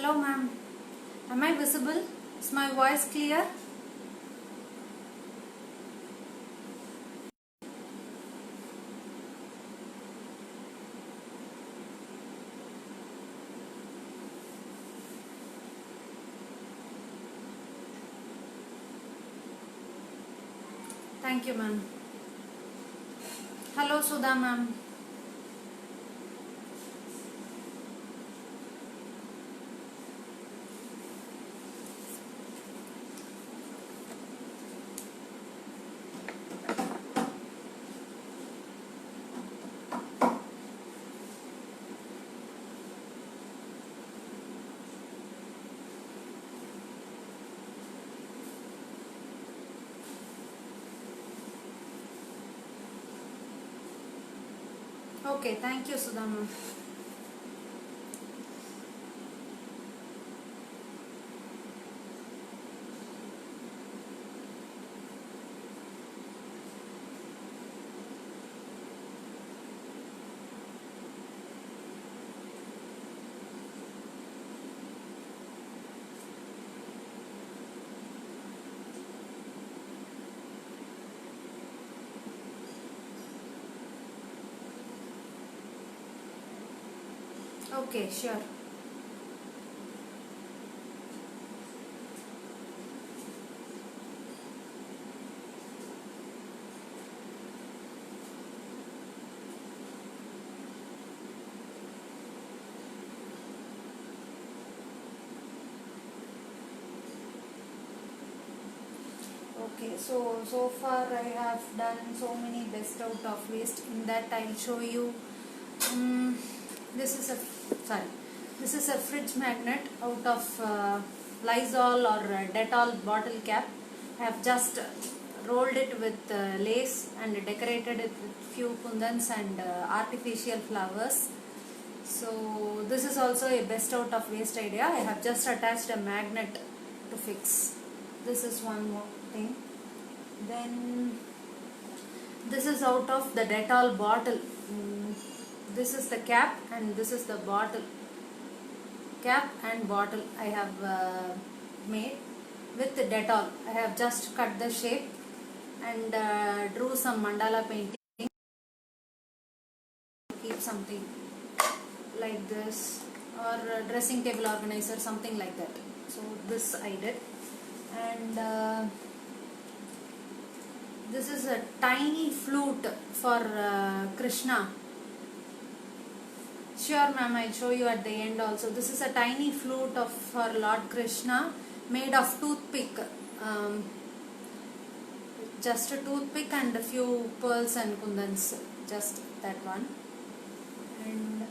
Hello ma'am, am I visible? Is my voice clear? Thank you ma'am. Hello Sudha ma'am. Okay, thank you Sudha ma'am. Okay, sure. Okay, so far I have done so many best out of waste. In that I'll show you. Um, this is a sorry. This is a fridge magnet out of Lysol or Dettol bottle cap. I have just rolled it with lace and decorated it with few kundans and artificial flowers. So this is also a best out of waste idea. I have just attached a magnet to fix. This is one more thing. Then this is out of the Dettol bottle. This is the cap and this is the bottle. Cap and bottle I have made with Dettol. I have just cut the shape and drew some mandala painting. Keep something like this or a dressing table organizer, something like that. So this I did. And this is a tiny flute for Krishna. Sure ma'am, I'll show you at the end also. This is a tiny flute for Lord Krishna made of toothpick. Just a toothpick and a few pearls and kundans. Just that one. And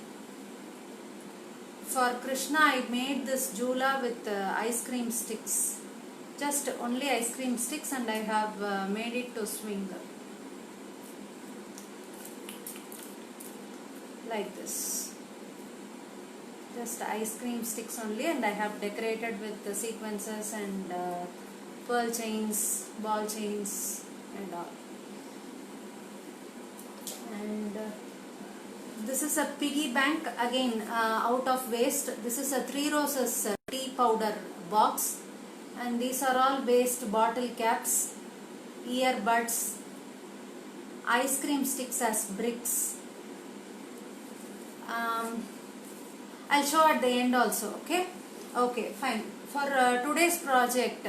for Krishna I made this jhula with ice cream sticks. Just only ice cream sticks and I have made it to swing. Like this. Just ice cream sticks only and I have decorated with the sequences and pearl chains, ball chains and all. And this is a piggy bank again out of waste. This is a 3 roses tea powder box and these are all waste bottle caps, earbuds, ice cream sticks as bricks. I'll show at the end also. Okay, fine. For today's project,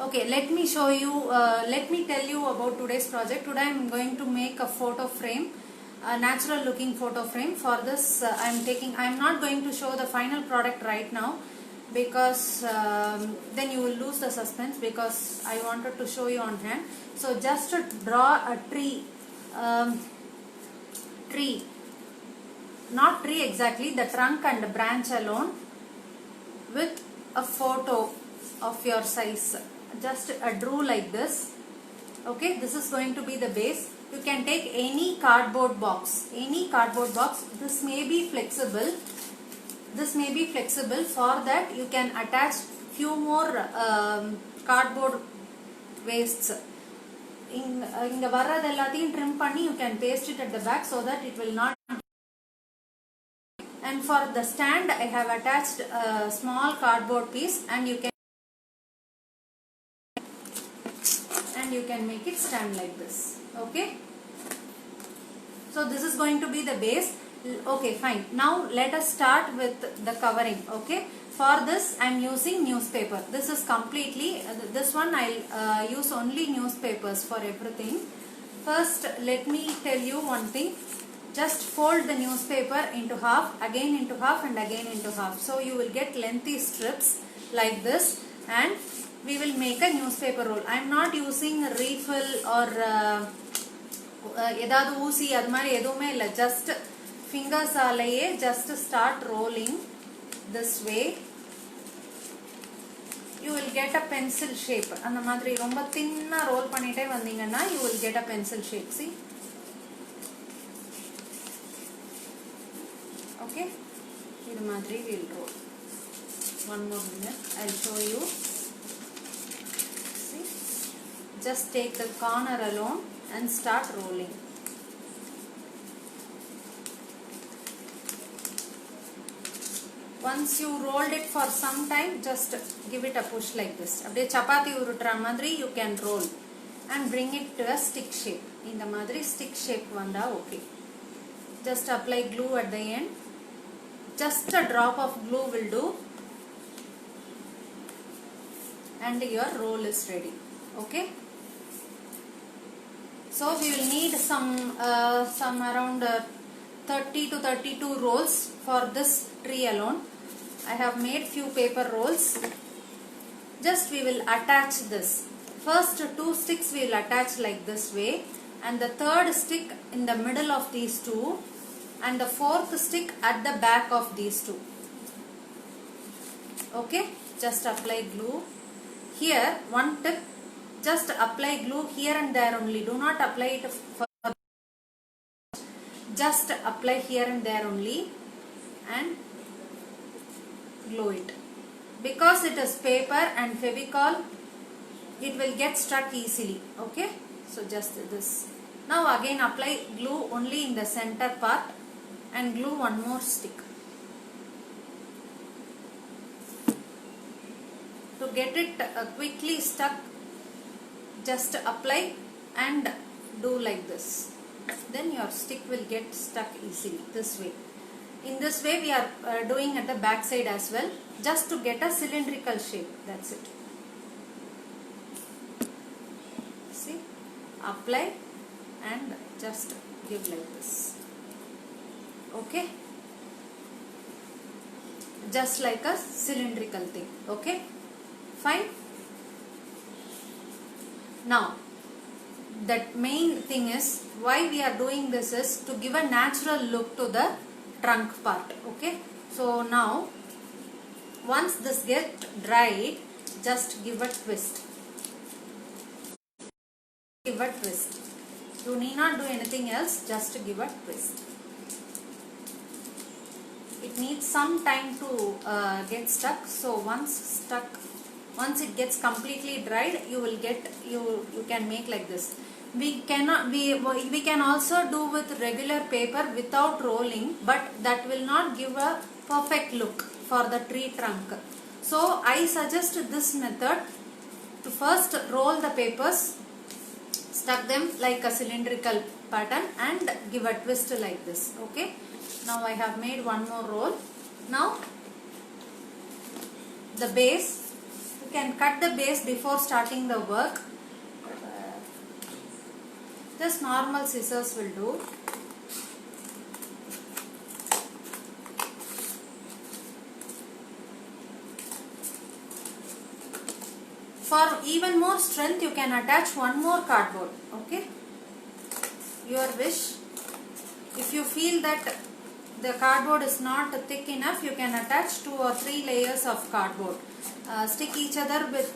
okay, let me show you, let me tell you about today's project. Today I am going to make a photo frame, a natural looking photo frame. For this I am not going to show the final product right now because then you will lose the suspense, because I wanted to show you on hand. So just to draw a tree, not tree exactly, the trunk and the branch alone with a photo of your size. Just drew like this. Okay, this is going to be the base. You can take any cardboard box. This may be flexible. For that you can attach few more cardboard wastes. Inga varradha trim panni you can paste it at the back so that it will not. and for the stand I have attached a small cardboard piece, and you can make it stand like this. Okay, so this is going to be the base. Okay, fine. Now let us start with the covering. Okay, for this I am using newspaper. This is completely this one I'll use only newspapers for everything. First let me tell you one thing. Just fold the newspaper into half, again into half, and again into half. So you will get lengthy strips like this, and we will make a newspaper roll. I am not using a refill or edadu oosi adu mari edume illa, just fingers alaye just start rolling this way. You will get a pencil shape. அந்த மாதிரி ரொம்ப thinna roll பண்ணிட்டே வந்தீங்கன்னா you will get a pencil shape. See, okay, இது மாதிரி will roll. One more minute, I'll show you. See, just take the corner alone and start rolling. Once you rolled it for some time, just give it a push like this. அப்படியே சப்பாத்தி உருட்டுற மாதிரி you can roll and bring it to a stick shape. இந்த மாதிரி stick shape வந்தா okay. Just apply glue at the end. Just a drop of glue will do, and your roll is ready. Okay. So we will need some around 30 to 32 rolls for this tree alone. I have made few paper rolls. Just we will attach this. First two sticks we will attach like this way, and the third stick in the middle of these two, and the fourth stick at the back of these two. Okay, just apply glue. Here one tip, just apply glue here and there only. Do not apply it for, just apply here and there only and glue it. Because it is paper and Fevicol, it will get stuck easily. Okay, so just this. Now again apply glue only in the center part and glue one more stick. To get it quickly stuck, just apply and do like this. Then your stick will get stuck easily this way. In this way we are doing at the back side as well, just to get a cylindrical shape. That's it. See, apply and just give like this. Okay, just like a cylindrical thing. Okay, fine. Now that main thing is, why we are doing this is to give a natural look to the trunk part. Okay, so now once this gets dried, just give a twist. Give a twist. You need not do anything else, just give a twist. It needs some time to get stuck. So once it gets completely dried, you will get you can make like this. We can also do with regular paper without rolling, but that will not give a perfect look for the tree trunk. So I suggest this method, to first roll the papers, stuck them like a cylindrical pattern and give a twist like this. Okay, now I have made one more roll. Now the base, you can cut the base before starting the work. Just normal scissors will do. For even more strength, you can attach one more cardboard. Okay, your wish. If you feel that the cardboard is not thick enough, you can attach 2 or 3 layers of cardboard. Stick each other with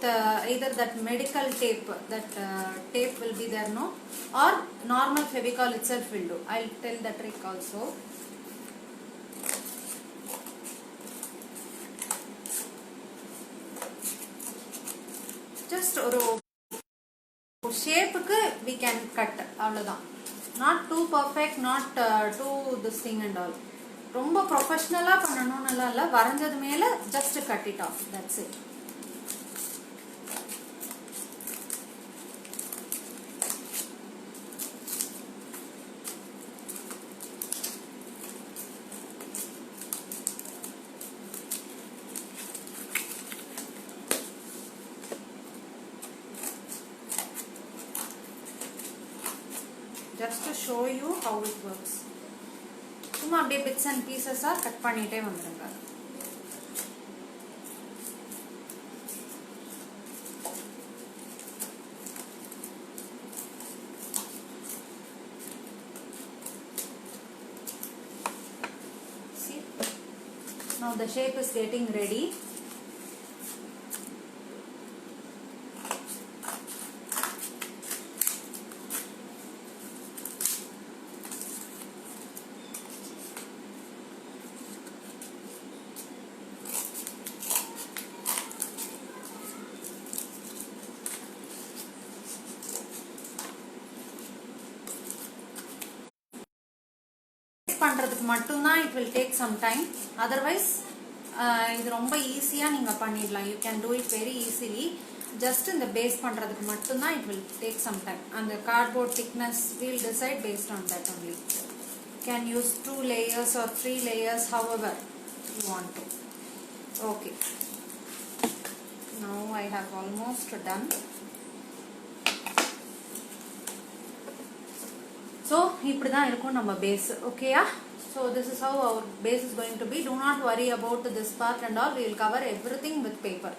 either that medical tape, that tape will be there, no, or normal Fevicol itself will do. I'll tell the trick also. Just shape we can cut, not too perfect, not too this thing and all. ரொம்ப ப்ரொஃபஷனலா பண்ணணும்னு இல்ல, வரைஞ்சது மேல just cut it off, that's it. Just to show you how it works. சும்மா அப்படியே bits and pieces cut பண்ணிட்டே வந்துருங்க. See? Now the shape is getting ready. பண்றதுக்கு மட்டும் தான் it will take some time, otherwise இது ரொம்ப ஈஸியா நீங்க பண்ணிடலாம். you can do it very easily. just இந்த பேஸ் பண்றதுக்கு மட்டும் தான் it will take some time. and the cardboard thickness we will decide based on that only. you can use 2 layers or 3 layers however you want to. okay, now I have almost done. so இப்படிதான் இருக்கும் நம்ம base. ஓகேயா? so this is how our base is going to be. do not worry about this part and all, we will cover everything with paper.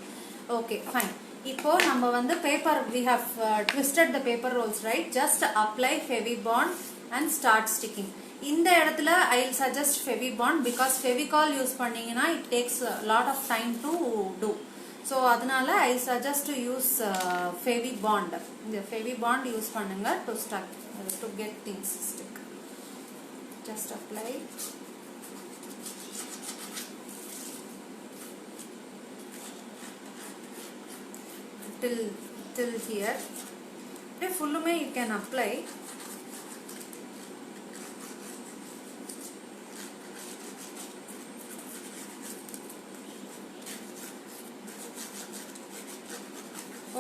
okay, fine. இப்போ நம்ம வந்து paper, we have twisted the paper rolls, right? just apply Fevibond and start sticking. இந்த இடத்துல I will suggest Fevibond because Fevicol use பண்ணீங்கன்னா it takes a lot of time to do. so அதனால I suggest to use Fevibond. இந்த Fevibond use பண்ணுங்க to get things stick. just apply. till here. fullume you can apply.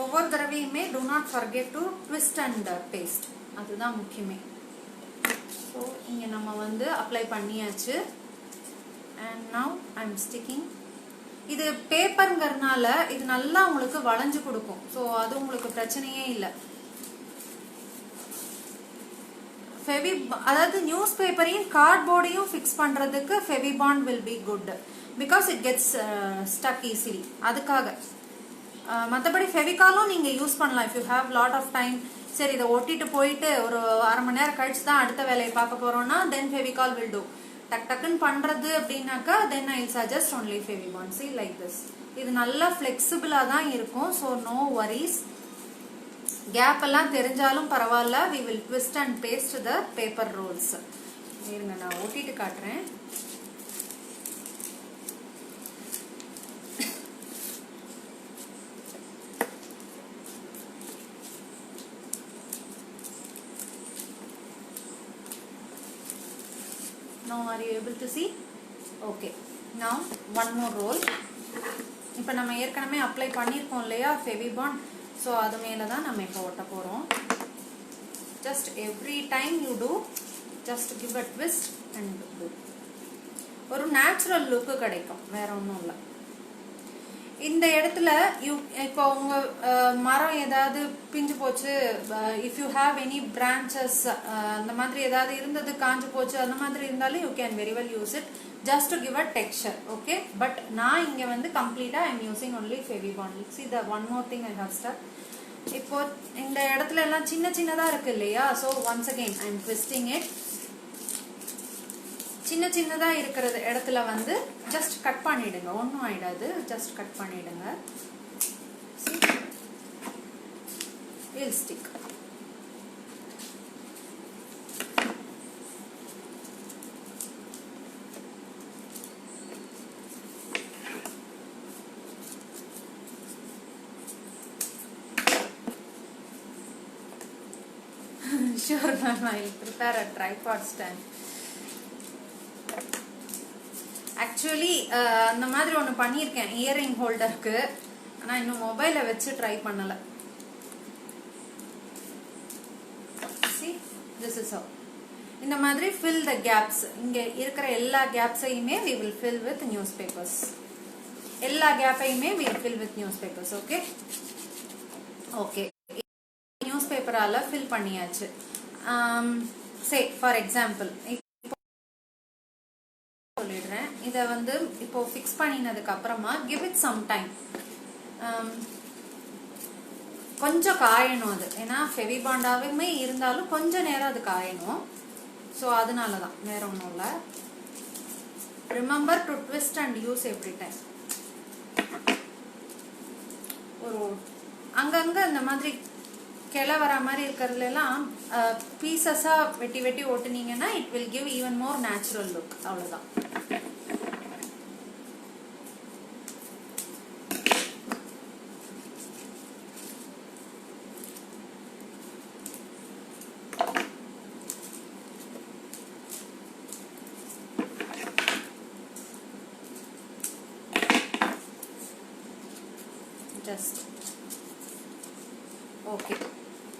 ஒவ்வொரு தடவையுமே do not forget to twist and paste. அதுதான் முக்கியமே. so இங்க நம்ம வந்து apply பண்ணியாச்சு. and now I am sticking. இது பேப்பர்ங்கறனால இது நல்லா உங்களுக்கு வளைஞ்சு கொடுக்கும். so அது உங்களுக்கு பிரச்சனையே இல்ல. அதாவது நியூஸ் பேப்பரையும் கார்ட்போர்டையும் ஃபிக்ஸ் பண்றதுக்கு Fevibond will be good because it gets stuck easily. அதுக்காக மத்தபடி ஃபெவிகாலும் நீங்க யூஸ் பண்ணலாம் if you have lot of time. சரி இத ஒட்டிட்டு போயிட்டு ஒரு அரை மணி நேரம் கழிச்சு தான் அடுத்த வேலையை பார்க்க போறோம்னா then Fevicol will do. டக் டக்குன்னு பண்றது அப்படினாக்கா then I suggest only Fevibond. see like this. இது நல்லா ஃப்ளெக்சிபிளா தான் இருக்கும். so no worries. கேப் எல்லாம் தெரிஞ்சாலும் பரவாயில்ல. we will twist and paste the paper rolls. இருங்க நான் ஒட்டிட்டு காட்டுறேன். now are you able to see? okay, now one more roll. இப்போ நம்ம ஏற்கனவே அப்ளை பண்ணிருக்கோம் இல்லையா Fevibond. so அது மேல தான் நம்ம இப்போ ஒட்ட போறோம். just every time you do just give a twist and do. ஒரு நேச்சுரல் லுக் கிடைக்கும், வேற ஒண்ணும் இல்ல. இந்த இடத்துல இப்போ உங்க மரம் ஏதாவது பிஞ்சு போச்சு, if you have any branches அந்த மாதிரி ஏதாவது இருந்தது காஞ்சு போச்சு அந்த மாதிரி இருந்தாலும் you can very well use it just to give a texture. okay, but நான் இங்க வந்து கம்ப்ளீட்டா I am using only Fevibond. see the one more thing I have stuck. இப்போ இந்த இடத்துல எல்லாம் சின்ன சின்னதா இருக்கு இல்லையா, so once again I am twisting it. சின்ன சின்னதா இருக்கிற இடத்துல வந்து just கட் பண்ணிடுங்க, ஒண்ணும் ஆயிடாது. just கட் பண்ணிடுங்க. see, will stick. sure ma'am, I will prepare a tripod stand. Actually அந்த மாதிரி ஒன்று பண்ணியிருக்கேன் இயரிங் ஹோல்டருக்கு. ஆனால் இன்னும் மொபைலை வச்சு ட்ரை பண்ணலை. See, this is how. இந்த மாதிரி fill the gaps. இங்க இருக்கிற எல்லா கேப்ஸையுமே we will fill with newspapers. எல்லா கேப்பையுமே we will fill with newspapers. Okay? Okay. நியூஸ்பேப்பரால fill பண்ணியாச்சு. Say for example, சொல்லிடுறேன். இதை வந்து இப்போ ஃபிக்ஸ் பண்ணினதுக்கு அப்புறமா give it some time. கொஞ்சம் காயணும் அது. ஏன்னா ஃபெவிபாண்டாவே இருந்தாலும் கொஞ்ச நேரம் அது காயணும். ஸோ அதனால தான், வேற ஒன்றும் இல்லை. Remember to twist and use every time. ஒரு அங்கங்க இந்த மாதிரி கிளை வர மாதிரி இருக்கிறதுல எல்லாம் பீசஸா வெட்டி வெட்டி ஓட்டுனீங்கன்னா it will give even more natural look. அவ்வளவுதான். Just okay.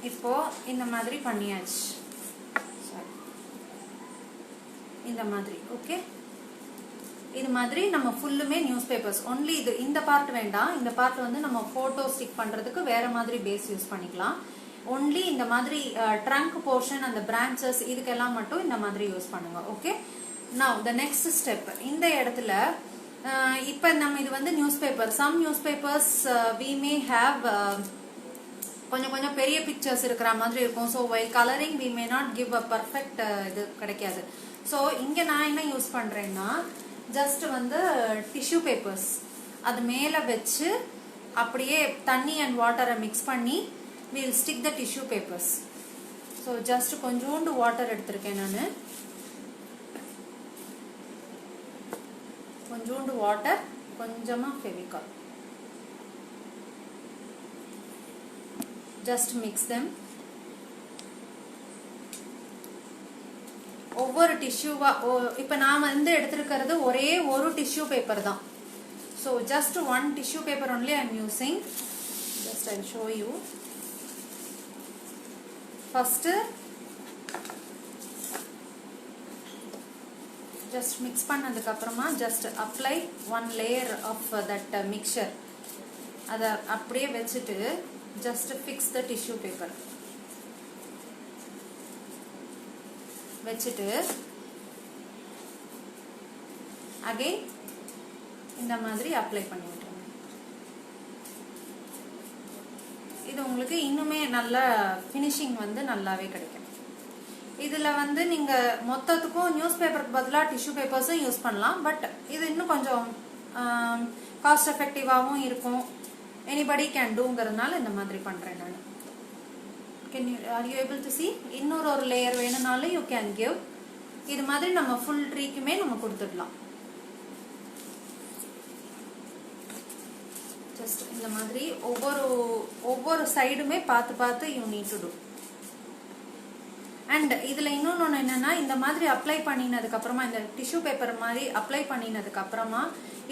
இப்போ இந்த மாதிரி பண்ணியாச்சு. இந்த மாதிரி ஓகே. இது மாதிரி நம்ம ஃபுல்லுமே நியூஸ் பேப்பர்ஸ். ஒன்லி இது இந்த பார்ட் வேண்டாம். இந்த பார்ட் வந்து நம்ம போட்டோ ஸ்டிக் பண்றதுக்கு வேற மாதிரி பேஸ் யூஸ் பண்ணிக்கலாம். ஒன்லி இந்த மாதிரி ட்ரங்க் போர்ஷன் அந்த பிரான்ச்சஸ் இதுக்கெல்லாம் மட்டும் இந்த மாதிரி யூஸ் பண்ணுங்க. Okay. Now the next step. இந்த இடத்துல இப்போ நம்ம இது வந்து newspaper. Some newspapers we may have கொஞ்சம் கொஞ்சம் பெரிய பிக்சர்ஸ் இருக்கிற மாதிரி இருக்கும். So why colouring we may not give a perfect இது கிடைக்காது. ஸோ இங்கே நான் என்ன யூஸ் பண்ணுறேன்னா ஜஸ்ட் வந்து டிஷ்யூ பேப்பர்ஸ் அது மேலே வச்சு அப்படியே தண்ணி அண்ட் வாட்டரை மிக்ஸ் பண்ணி will stick the tissue papers. So just கொஞ்சோண்டு வாட்டர் எடுத்திருக்கேன் நான். கொஞ்சோண்டு வாட்டர், கொஞ்சமா ஃபெவிகால். just mix them. ஒவ்வொரு டிஷ்யூவா இப்போ நாம வந்து எடுத்துக்கிறது ஒரே ஒரு டிஷ்யூ பேப்பர் தான். so just one tissue paper only I am using. just I will show you. first just mix பண்ணதுக்கு அப்புறமா just apply one layer of that mixture. அத அப்படியே வெச்சிட்டு just fix the tissue paper. வெச்சிட்டு again இந்த மாதிரி apply பண்ணி விட்டுருங்க. இது உங்களுக்கு இன்னுமே நல்ல ஃபினிஷிங் வந்து நல்லாவே கிடைக்கும். இதுல வந்து நீங்க மொத்தத்துக்கும் நியூஸ் பேப்பருக்கு பதிலா டிஷ்யூ பேப்பர்ஸும் யூஸ் பண்ணலாம். பட் இது இன்னும் கொஞ்சம் காஸ்ட் எஃபெக்டிவாகவும் இருக்கும். எனிபடி கேன் டூங்கிறதுனால இந்த மாதிரி பண்றேன் நான். Are you able to see? இன்னொரு ஒரு லேயர் வேணும்னாலும் யூ கேன் கிவ். இது மாதிரி நம்ம ஃபுல் ட்ரீக்குமே நம்ம கொடுத்துடலாம். ஜஸ்ட் இந்த மாதிரி ஒவ்வொரு சைடுமே பார்த்து பார்த்து you need to do. And இதுல இன்னொன்னு என்னன்னா இந்த மாதிரி அப்ளை பண்ணினதுக்கு அப்புறமா இந்த டிஷ்யூ பேப்பர் மாதிரி அப்ளை பண்ணினதுக்கு அப்புறமா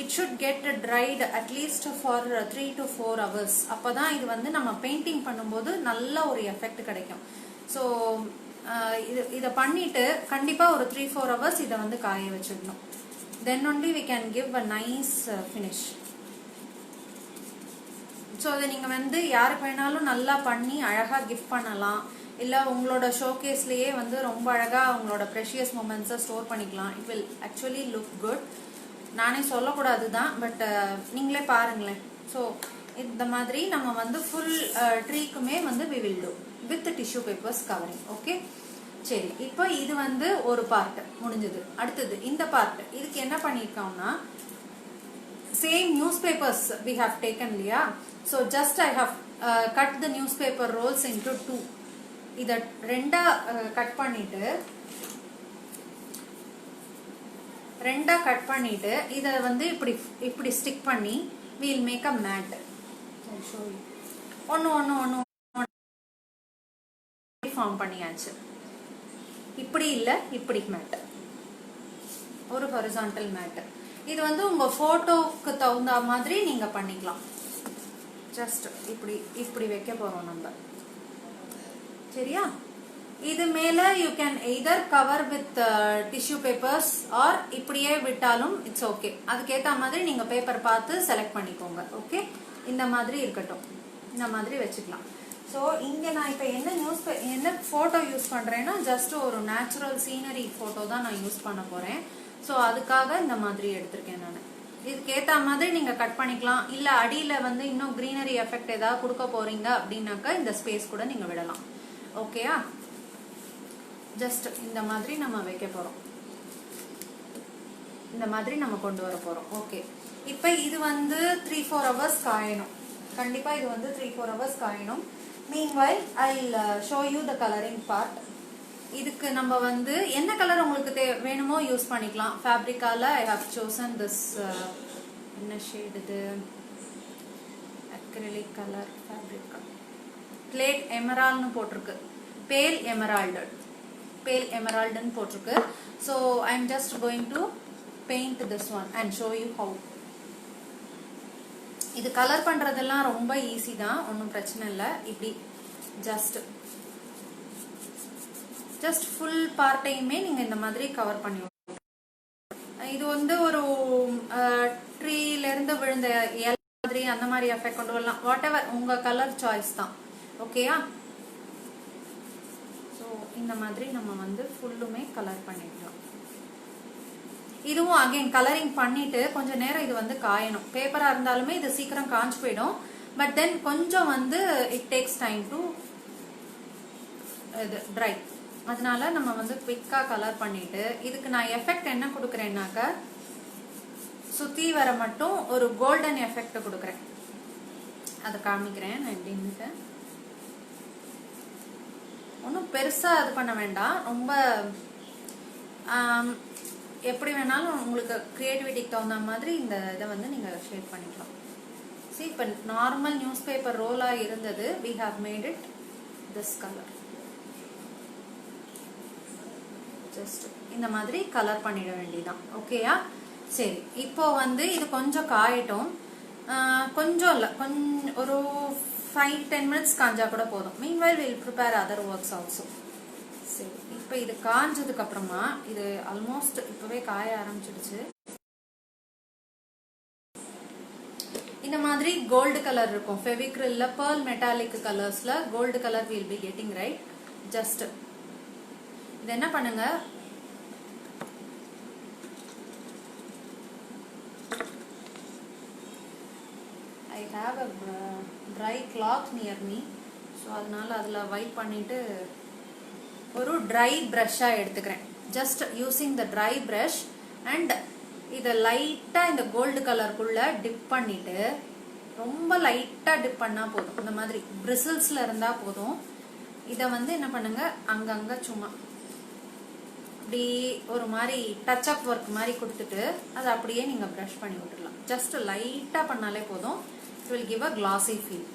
it should get dried at least for 3 to 4 hours. அப்பதான் இது வந்து நம்ம பெயிண்டிங் பண்ணும்போது நல்ல ஒரு எஃபெக்ட் கிடைக்கும். ஸோ இதை பண்ணிட்டு கண்டிப்பா ஒரு 3-4 hours இதை வந்து காய வச்சிடணும். Then only we can give a nice finish. So அதை நீங்க வந்து யாருக்கு வேணாலும் நல்லா பண்ணி அழகா கிஃப்ட் பண்ணலாம். இல்ல உங்களோட ஷோகேஸ்லயே வந்து ரொம்ப அழகா உங்களோட ப்ரெஷியஸ் மொமெண்ட்ஸை ஸ்டோர் பண்ணிக்கலாம். It will actually look good. நானே சொல்லக்கூடாது தான், பட் நீங்களே பாருங்களேன். ஸோ இந்த மாதிரி நம்ம வந்து ஃபுல் ட்ரீக்குமே வந்து we will do with tissue papers covering. Okay, சரி. இப்போ இது வந்து ஒரு பார்ட் முடிஞ்சது. அடுத்தது இந்த பார்ட். இதுக்கு என்ன பண்ணிருக்கோம்னா same newspapers we have taken இல்லையா. So just I have cut the newspaper rolls into 2. இத ரெண்டா கட் பண்ணிட்டு இத வந்து இப்படி ஸ்டிக் பண்ணி we'll make a mat. I'll show you. ஒன்னு ஃபார்ம் பண்ணியாச்சு. இப்படி இல்ல இப்படி மேட், ஒரு ஹாரிசான்டல் மேட். இது வந்து உங்க போட்டோக்கு தகுந்த மாதிரி நீங்க பண்ணிக்கலாம். ஜஸ்ட் இப்படி இப்படி வைக்க போறோம் நம்ம. சரியா? இது மேல you can either cover with tissue papers or இப்படியே விட்டாலும் இட்ஸ் ஓகே. அதுக்கேற்ற மாதிரி நீங்க பேப்பர் பார்த்து செலக்ட் பண்ணிக்கோங்க. ஓகே, இந்த மாதிரி இருக்கட்டும். இந்த மாதிரி வச்சுக்கலாம். ஸோ இங்க நான் இப்ப என்ன போட்டோ யூஸ் பண்றேன்னா ஜஸ்ட் ஒரு நேச்சுரல் சீனரி போட்டோ தான் நான் யூஸ் பண்ண போறேன். ஸோ அதுக்காக இந்த மாதிரி எடுத்திருக்கேன் நான். இதுக்கேற்ற மாதிரி நீங்க கட் பண்ணிக்கலாம். இல்ல அடியில வந்து இன்னும் கிரீனரி எஃபெக்ட் ஏதாவது கொடுக்க போறீங்க அப்படின்னாக்கா இந்த ஸ்பேஸ் கூட நீங்க விடலாம். ஓகேயா? ஜஸ்ட் இந்த மாதிரி நம்ம வைக்க போறோம். இந்த மாதிரி நம்ம கொண்டு வர போறோம். ஓகே, இப்ப இது வந்து 3-4 hours காயணும். கண்டிப்பா இது வந்து 3-4 hours காயணும். Meanwhile, I'll show you the coloring part. இதுக்கு நம்ம வந்து என்ன கலர் உங்களுக்கு வேணுமோ யூஸ் பண்ணிக்கலாம். ஃபேப்ரிக்கால I have chosen this என்ன ஷேட் இது, acrylic color fabric plate emerald னு போட்டிருக்கு. pale emerald னு போட்டிருக்கு. So I am just going to paint this one and show you how. இது கலர் பண்றதெல்லாம் ரொம்ப ஈஸி தான், ஒன்றும் பிரச்சனை இல்லை. இப்படி ஜஸ்ட் ஃபுல் பார்ட்டையுமே நீங்க இந்த மாதிரி கவர் பண்ணி. இது வந்து ஒரு ட்ரீல இருந்து விழுந்த இலை மாதிரி அந்த மாதிரி எஃபெக்ட் கொண்டு வரலாம். வாட் எவர் உங்க கலர் சாய்ஸ் தான். ஓகேயா? ஸோ இந்த மாதிரி நம்ம வந்து ஃபுல்லுமே கலர் பண்ணிக்கலாம். இதுவும் அகைன் கலரிங் பண்ணிட்டு கொஞ்ச நேரம் இது வந்து காயணும். பேப்பரா இருந்தாலுமே இது சீக்கிரம் காஞ்சு போயிடும். பட் தென் கொஞ்சம் வந்து இட் டேக்ஸ் டைம் டு இது ட்ரை. அதனால நம்ம வந்து குவிக்கா கலர் பண்ணிட்டு இதுக்கு நான் எஃபெக்ட் என்ன கொடுக்குறேன்னாக்க சுத்தி வர மட்டும் ஒரு கோல்டன் எஃபெக்ட் கொடுக்குறேன். அதை காமிக்கிறேன் நான் எப்படின்னு. ஒன்றும் பெருசா இது பண்ண வேண்டாம். ரொம்ப எப்படி வேணாலும் உங்களுக்கு கிரியேட்டிவிட்டிக்கு தகுந்த மாதிரி இந்த இதை வந்து நீங்க ஷேட் பண்ணிக்கலாம். See, இப்ப நார்மல் நியூஸ் பேப்பர் ரோலா இருந்தது. we have made it this color. Just இந்த மாதிரி கலர் பண்ணிட வேண்டியதான். ஓகேயா? சரி, இப்போ வந்து இது கொஞ்சம் காயட்டும். கொஞ்சம் இல்லை, கொஞ்சம் ஒரு 5-10 minutes காஞ்சா கூட போதும். meanwhile we'll prepare other works also. சரி, இப்போ இது காஞ்சதுக்கு அப்புறமா இது ஆல்மோஸ்ட் இப்பவே காய ஆரம்பிச்சிடுச்சு. இந்த மாதிரி கோல்டு கலர் இருக்கும். ஃபெவிக்ரில்ல pearl metallic கலர்ஸ்ல gold colour will be getting right. Just இது என்ன பண்ணுங்க, I have a dry cloth near me. So அதனால அதில் வைப் பண்ணிட்டு ஒரு ட்ரை ப்ரஷ்ஷாக எடுத்துக்கிறேன். Just using the try brush and இதை லைட்டாக இந்த கோல்டு கலருக்குள்ள டிப் பண்ணிட்டு, ரொம்ப லைட்டாக டிப் பண்ணால் போதும். இந்த மாதிரி பிரிசில்ஸில் இருந்தால் போதும். இதை வந்து என்ன பண்ணுங்க, அங்கங்கே சும்மா அப்படி ஒரு மாதிரி டச் அப் ஒர்க் மாதிரி கொடுத்துட்டு அதை அப்படியே நீங்கள் ப்ரஷ் பண்ணி விட்டுடலாம். ஜஸ்ட் லைட்டாக பண்ணாலே போதும். It will give a classy feel.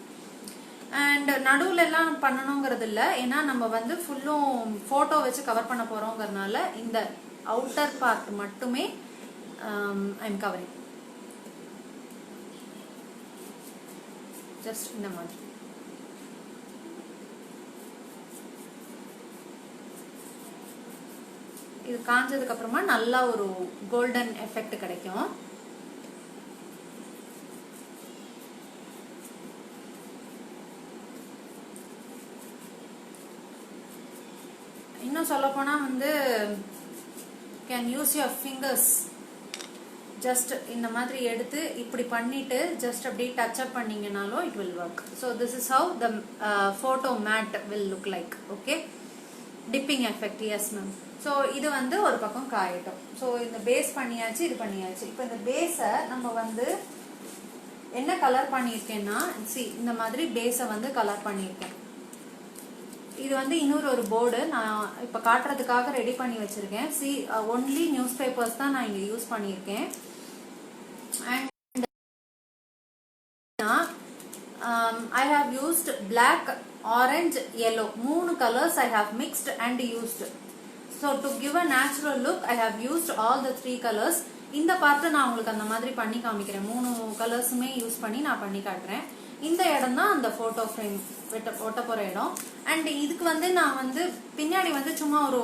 And நடுவில் எல்லாம் பண்ணணுங்கிறது இல்லை, ஏன்னா நம்ம வந்து ஃபுல்லும் ஃபோட்டோ வச்சு கவர் பண்ண போகிறோங்கிறதுனால இந்த அவுட்டர் பார்ட் மட்டுமே ஐ எம் கவரிங். ஜஸ்ட் இந்த மாதிரி. இது காஞ்சதுக்கு அப்புறமா நல்லா ஒரு கோல்டன் எஃபெக்ட் கிடைக்கும். இன்னும் சொல்ல போனா வந்து can use your fingers. Just இந்த மாதிரி எடுத்து இப்படி பண்ணிட்டு ஜஸ்ட் அப்படியே டச் அப் பண்ணீங்கனாலும் it will work. So this is how the photo mat will look like. Okay, dipping effect. Yes ma'am. So இது வந்து ஒரு பக்கம் காயட்டும். ஸோ இந்த பேஸ் பண்ணியாச்சு, இது பண்ணியாச்சு. இப்போ இந்த பேஸை நம்ம வந்து என்ன கலர் பண்ணியிருக்கேன்னா, இந்த மாதிரி பேஸை வந்து கலர் பண்ணியிருக்கேன். இது வந்து இன்னொரு ஒரு போர்டு நான் இப்போ காட்டுறதுக்காக ரெடி பண்ணி வச்சிருக்கேன். ஒன்லி நியூஸ் பேப்பர்ஸ் தான் நான் இங்கே யூஸ் பண்ணியிருக்கேன். And I have used black, orange, yellow. 3 colors I have mixed and used. So to give a natural look, I have used all the 3 colors. இந்த பார்ட் நான் உங்களுக்கு அந்த மாதிரி பண்ணி காமிக்கிறேன். 3 கலர்ஸுமே யூஸ் பண்ணி நான் பண்ணி காட்டுறேன். இந்த இடம் தான் அந்த போட்டோ ஃப்ரேம் ஒட்ட போற இடம். அண்ட் இதுக்கு வந்து நான் வந்து பின்னாடி வந்து சும்மா ஒரு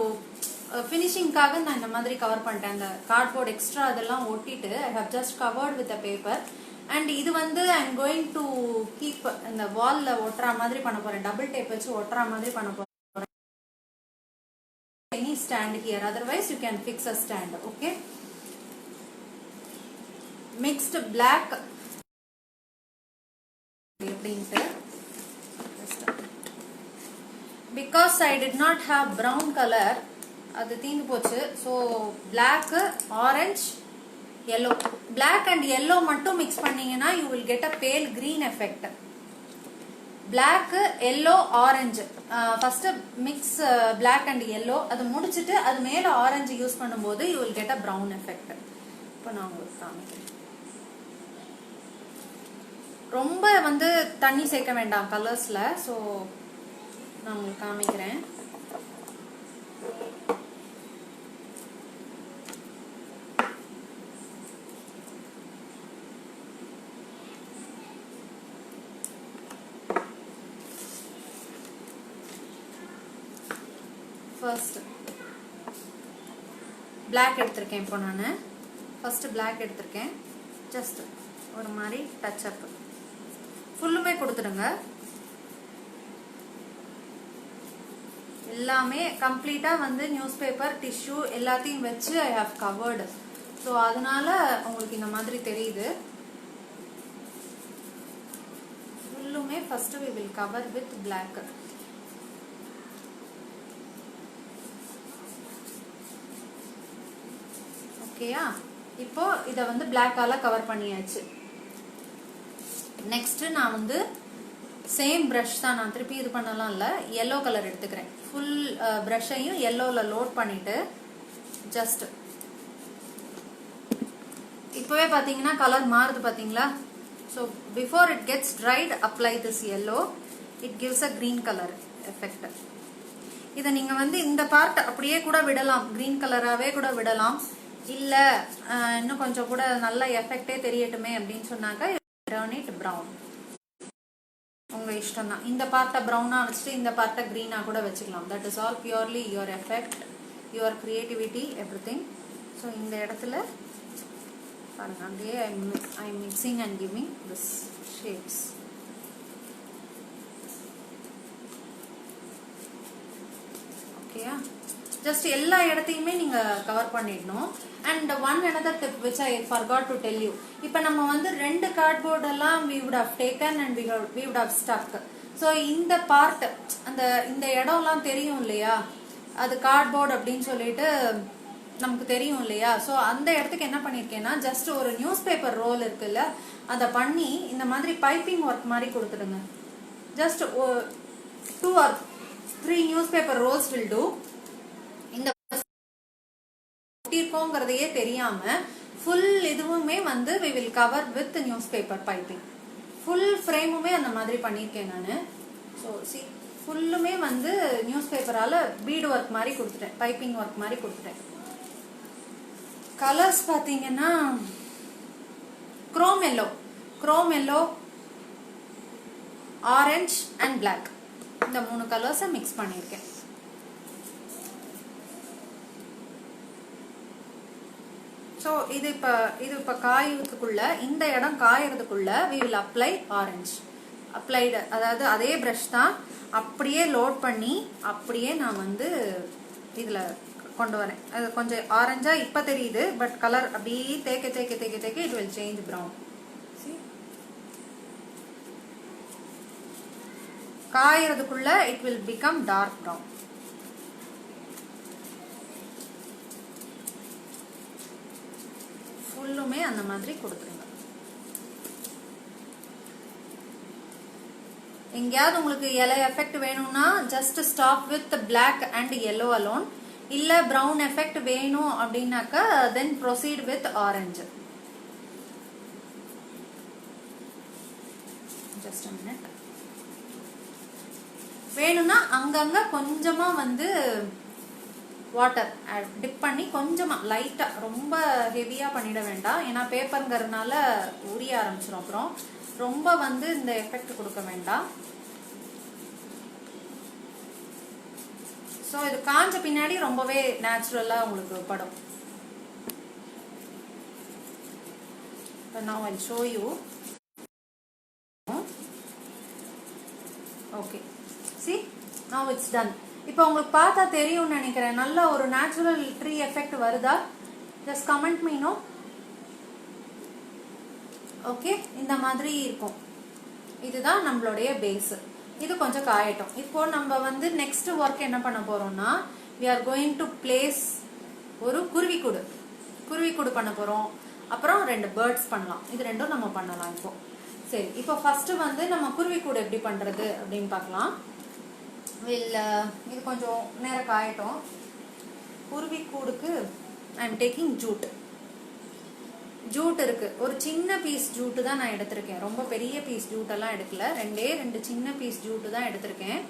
ஃபினிஷிங்காக நான் இந்த மாதிரி கவர் பண்ணிட்டேன். அந்த கார்ட்போர்ட் எக்ஸ்ட்ரா அதெல்லாம் ஒட்டிட்டு I have just covered with a paper. And இது வந்து I am going to keep இந்த வால்ல ஒட்டுற மாதிரி பண்ண போறேன். டபுள் டேப் வச்சு ஒட்டுற மாதிரி பண்ண போறேன். Any stand here, otherwise you can fix a stand. Okay, mixed black because I did not have brown color, adu theengu pochu. So black, orange, yellow, black and yellow mattum mix panningena you will get a pale green effect. Black, yellow, orange. First mix black and yellow. அது முடிச்சிட்டு அது மேல orange use பண்ணும்போது you will get a brown effect. இப்போ நான் உங்களுக்கு காமிக்கிறேன். ரொம்ப வந்து தண்ணி சேர்க்க வேண்டாம் கலர்ஸ்ல. ஸோ நான் உங்களுக்கு காமிக்கிறேன். ஃபர்ஸ்ட் பிளாக் எடுத்திருக்கேன். இப்போ நான் ஃபர்ஸ்ட் பிளாக் எடுத்திருக்கேன். ஜஸ்ட் ஒரு மாதிரி டச் அப் ஃபுல்லுமே கொடுத்துடுங்க. எல்லாமே கம்ப்ளீட்டா வந்து நியூஸ் பேப்பர், டிஷ்யூ எல்லாத்தையும் வச்சு ஐ ஹவ் கவர்டு. ஸோ அதனால உங்களுக்கு இந்த மாதிரி தெரியுது. ஃபுல்லுமே first we will cover with black. ஓகேயா? இப்போ இத வந்து பிளாக்கால கவர் பண்ணியாச்சு. நெக்ஸ்ட் நான் வந்து சேம் பிரஷ் தான், நான் திருப்பி இது பண்ணலாம் இல்ல, yellow கலர் எடுத்துக்கிறேன். ஃபுல் பிரஷையும் yellowல லோட் பண்ணிட்டு ஜஸ்ட் இப்பவே பாத்தீங்கன்னா கலர் மாறுது பாத்தீங்களா? So before it gets dried, apply this yellow. It gives a green color effect. இத நீங்க வந்து இந்த பார்ட் அப்படியே கூட விடலாம், green கலராவே கூட விடலாம். இல்ல இன்னும் கொஞ்சம் கூட நல்ல எஃபெக்டே தெரியட்டுமே அப்படின்னு சொன்னாக்க turn it brown. உங்க இஷ்டம் தான். இந்த பார்ட்ட ப்ரௌனா வச்சுட்டு இந்த பார்ட்ட கிரீனா கூட வச்சுக்கலாம். That is all purely your effect, your creativity, everything. So இந்த இடத்துல பாருங்க, அப்படியே I am mixing and giving this shapes. ஓகேயா? ஜஸ்ட் எல்லா இடத்தையுமே நீங்க கவர் பண்ணிடணும். And one another tip which I forgot to tell you. இப்போ நம்ம வந்து 2 கார்ட்போர்ட் எல்லாம் we would have taken and we would have stuck. So இந்த பார்ட், அந்த இந்த இடம்லாம் தெரியும் இல்லையா, அது கார்ட்போர்ட் அப்படின்னு சொல்லிட்டு நமக்கு தெரியும் இல்லையா. ஸோ அந்த இடத்துக்கு என்ன பண்ணிருக்கேன்னா, ஜஸ்ட் ஒரு நியூஸ் பேப்பர் ரோல் இருக்குல்ல, அதை பண்ணி இந்த மாதிரி பைப்பிங் ஒர்க் மாதிரி கொடுத்துடுங்க. Just 2 or 3 newspaper rolls will do. இந்த ஒட்டிருக்கோங்கிறதையே தெரியாம ஃபுல் இதுவுமே வந்து we will cover with newspaper piping. Full ஃப்ரேமுமே அந்த மாதிரி பண்ணிருக்கேன் நானு. ஸோ ஃபுல்லுமே வந்து நியூஸ் பேப்பரால பீடு ஒர்க் மாதிரி கொடுத்துட்டேன், பைப்பிங் ஒர்க் மாதிரி கொடுத்துட்டேன். கலர்ஸ் பாத்தீங்கன்னா chrome yellow, orange and black, இந்த 3 கலர்ஸை மிக்ஸ் பண்ணிருக்கேன். ஸோ இது இப்போ காயறதுக்குள்ள, இந்த இடம் காயறதுக்குள்ள we will apply orange. Applied, அதாவது அதே ப்ரஷ் தான் அப்படியே லோட் பண்ணி அப்படியே நான் வந்து இதில் கொண்டு வரேன். அது கொஞ்சம் ஆரஞ்சா இப்போ தெரியுது, பட் கலர் அப்படியே தேக்க it will change brown. காயறதுக்குள்ள it will become dark brown. ஃபுல்லுமே அந்த மாதிரி கொடுத்துருங்க. எங்கேயாவது உங்களுக்கு yellow எஃபெக்ட் வேணும்னா just stop with black and yellow alone. இல்ல brown எஃபெக்ட் வேணும் அப்படின்னாக்கா then proceed with orange. Just a minute. வேணும்னா அங்கங்க கொஞ்சமா வந்து வாட்டர் டிப் பண்ணி கொஞ்சமாக லைட்டாக ரொம்ப ஹெவியாக பண்ணிட வேண்டாம், ஏன்னா பேப்பருங்கிறதுனால உரிய ஆரம்பிச்சிடும். அப்புறம் ரொம்ப வந்து இந்த எஃபெக்ட் கொடுக்க வேண்டாம். ஸோ இது காஞ்ச பின்னாடி ரொம்பவே நேச்சுரலாக உங்களுக்கு படும். Now I'll show you. Okay, see, now it's done. இப்போ உங்களுக்கு பார்த்தா தெரியும்னு நினைக்கிறேன், நல்ல ஒரு நேச்சுரல் ட்ரீ எஃபெக்ட் வருதா? Just comment me know. Okay, இந்த மாதிரி இருக்கும். இதுதான் நம்மளுடைய பேஸ். இது கொஞ்சம் காயட்டும். இப்போ நம்ம வந்து நெக்ஸ்ட் ஒர்க் என்ன பண்ண போறோம்னா, we are going to place ஒரு குருவிக்கூடு பண்ண போறோம். அப்புறம் 2 பேர்ட்ஸ் பண்ணலாம். இது ரெண்டும் நம்ம பண்ணலாம் இப்போ. சரி, இப்போ ஃபர்ஸ்ட் வந்து நம்ம குருவிக்கூடு எப்படி பண்றது அப்படின்னு பார்க்கலாம். இது கொஞ்சம் நேரம் காயட்டும். குருவிக்கூடுக்கு ஐ எம் டேக்கிங் ஜூட் இருக்கு. ஒரு சின்ன பீஸ் ஜூட்டு தான் நான் எடுத்திருக்கேன், ரொம்ப பெரிய பீஸ் ஜூட்டெல்லாம் எடுக்கல, 2 சின்ன பீஸ் ஜூட்டு தான் எடுத்திருக்கேன்.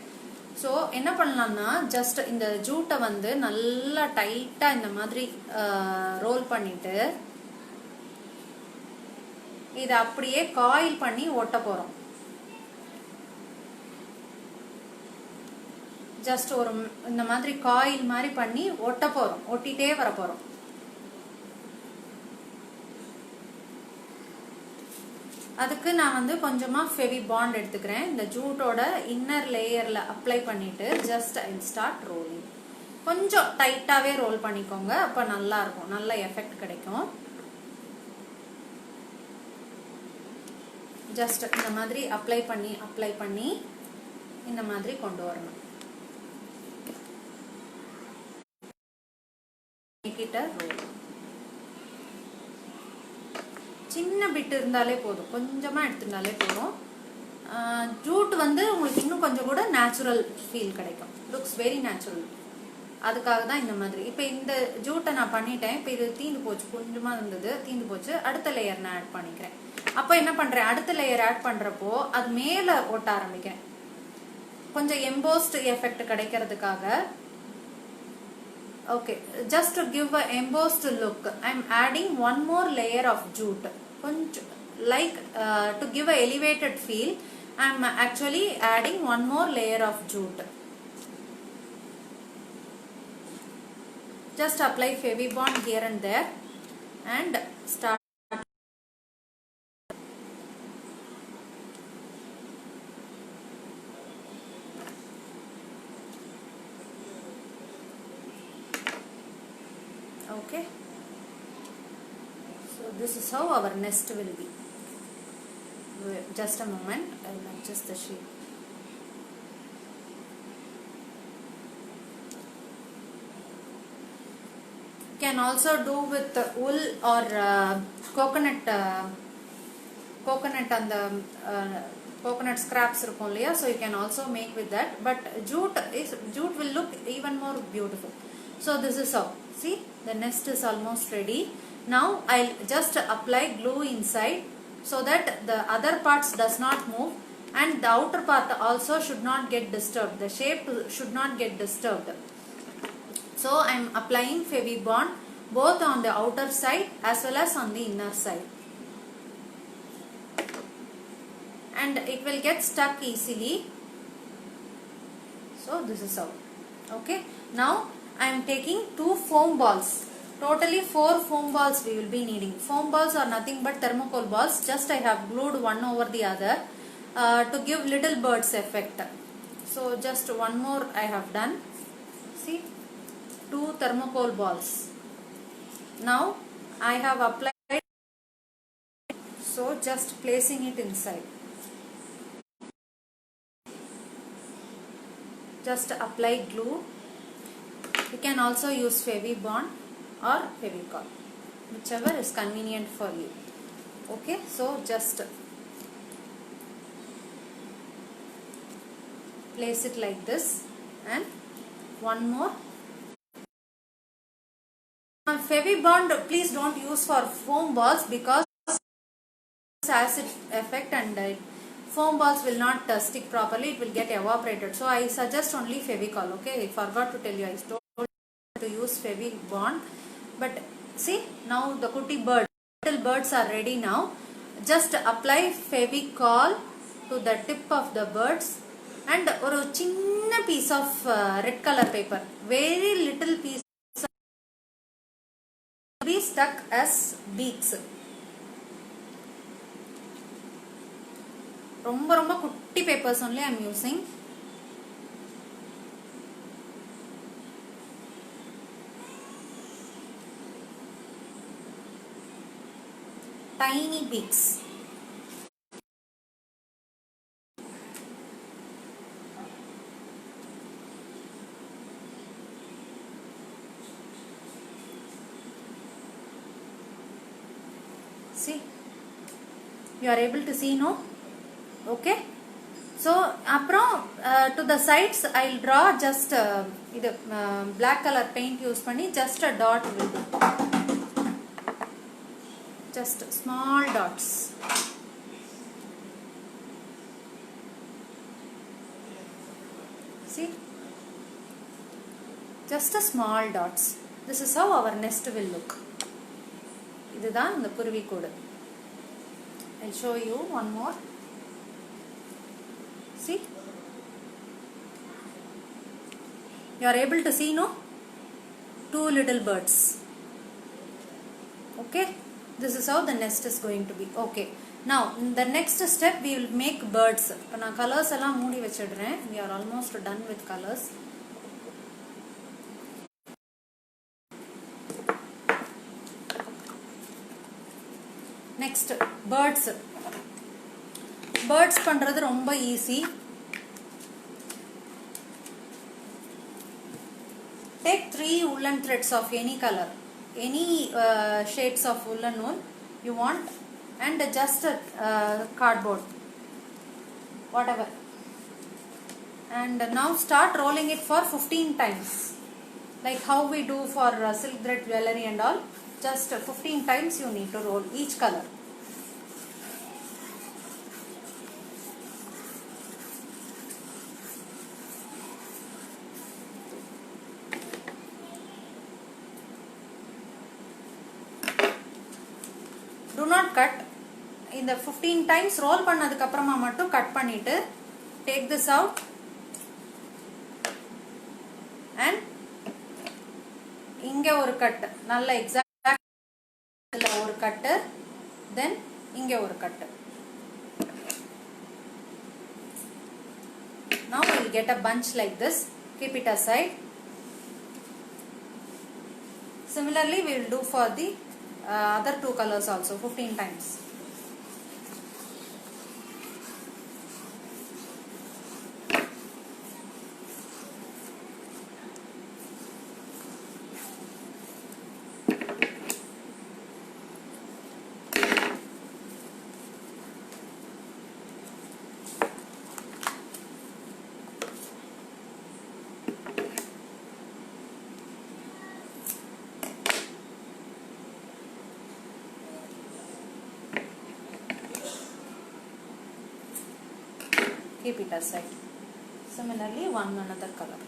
ஸோ என்ன பண்ணலாம்னா, ஜஸ்ட் இந்த ஜூட்டை வந்து நல்லா டைட்டா இந்த மாதிரி ரோல் பண்ணிட்டு இதை அப்படியே காயில் பண்ணி ஒட்ட போறோம். ஜஸ்ட் ஒரு இந்த மாதிரி காயில் மாதிரி பண்ணி ஒட்ட போறோம், ஒட்டிட்டே வர போறோம். அதுக்கு நான் வந்து கொஞ்சமா ஃபெவி பாண்ட் எடுத்துக்கிறேன். இந்த ஜூட்டோட இன்னர் லேயர்ல அப்ளை பண்ணிட்டு ஜஸ்ட் ஐ ஸ்டார்ட் ரோலிங். கொஞ்சம் டைட்டாவே ரோல் பண்ணிக்கோங்க, அப்ப நல்லா இருக்கும், நல்ல எஃபெக்ட் கிடைக்கும். ஜஸ்ட் இந்த மாதிரி அப்ளை பண்ணி இந்த மாதிரி கொண்டு வரணும். சின்ன பிட் இருந்தாலே போதும், கொஞ்சமா எடுத்துட்டாலே போதும். ஜூட் வந்து உங்களுக்கு இன்னும் கொஞ்சம் கூட நேச்சுரல் ஃபீல் கிடைக்கும், லுக்ஸ் வெரி நேச்சுரல். அதுக்காக தான் இந்த மாதிரி. இப்போ இந்த ஜூட்டை நான் பண்ணிட்டேன். இப்போ இது தீந்து போச்சு, கொஞ்சமா இருந்தது தீந்து போச்சு. அடுத்த லேயர் நான் ஆட் பண்ணிக்கிறேன். அப்போ என்ன பண்றேன், அடுத்த லேயர் ஆட் பண்றப்போ அது மேல ஒட்ட ஆரம்பிக்கிறேன், கொஞ்சம் எம்போஸ்ட் எஃபெக்ட் கிடைக்கிறதுக்காக. Okay, just to give a embossed look, I am adding one more layer of jute. Like to give a elevated feel, I am actually adding one more layer of jute. Just apply Fevi Bond here and there and start. Okay, so this is how our nest will be. Just a moment, I will adjust the shape. Can also do with wool or coconut and the coconut scraps இருக்கும் இல்லையா, so you can also make with that, but jute will look even more beautiful. So this is how, see, the nest is almost ready. Now I'll just apply glue inside so that the other parts does not move and the outer part also should not get disturbed, the shape should not get disturbed. So I am applying Fevi Bond both on the outer side as well as on the inner side, and it will get stuck easily. So this is how. Okay, now I am taking 2 foam balls. Totally 4 foam balls we will be needing. Foam balls are nothing but thermocol balls. Just I have glued one over the other to give little birds effect. So just one more I have done. See, 2 thermocol balls. Now I have applied. So just placing it inside. Just apply glue. You can also use Fevi Bond or Fevicol, whichever is convenient for you. Okay, so just place it like this, and one more. Fevi Bond please don't use for foam balls because acid effect and foam balls will not stick properly, it will get evaporated. So I suggest only Fevicol. Okay, I forgot to tell you, I told to use Fevibond. But see, now the little birds are ready now. Just apply Fevicol to the tip of the birds and a chinna piece of red color paper. Very little piece will be stuck as beaks. Romba kutti papers only I am using. Tiny beaks. See, you are able to see, no? Okay. So, to the sides, I will draw just black color paint use panni, just a dot will do. Just small dots. See? Just a small dots. This is how our nest will look. This is the Kurvi code. I will show you one more. See? You are able to see, no? Two little birds. Okay? This is how the nest is going to be. Okay. Now, in the next step, we will make birds. Now, colors alla moodi vechidren. We are almost done with colors. Next, birds. Birds பண்றது ரொம்ப easy. Take 3 woolen threads of any color, any shades of woolen wool you want, and just cardboard, whatever. And now start rolling it for 15 times, like how we do for silk thread jewelry and all. Just 15 times you need to roll each color. Do not cut. In the 15 times roll பண்ணதுக்கு அப்புறமா மட்டும் cut பண்ணிட்டு take this out and இங்க ஒரு cut, நல்ல exact ஒரு cut, then இங்க ஒரு cut. Now we will get a bunch like this. Keep it aside. Similarly we will do for the other two colors also 15 times. Keep it aside. Similarly, one another color.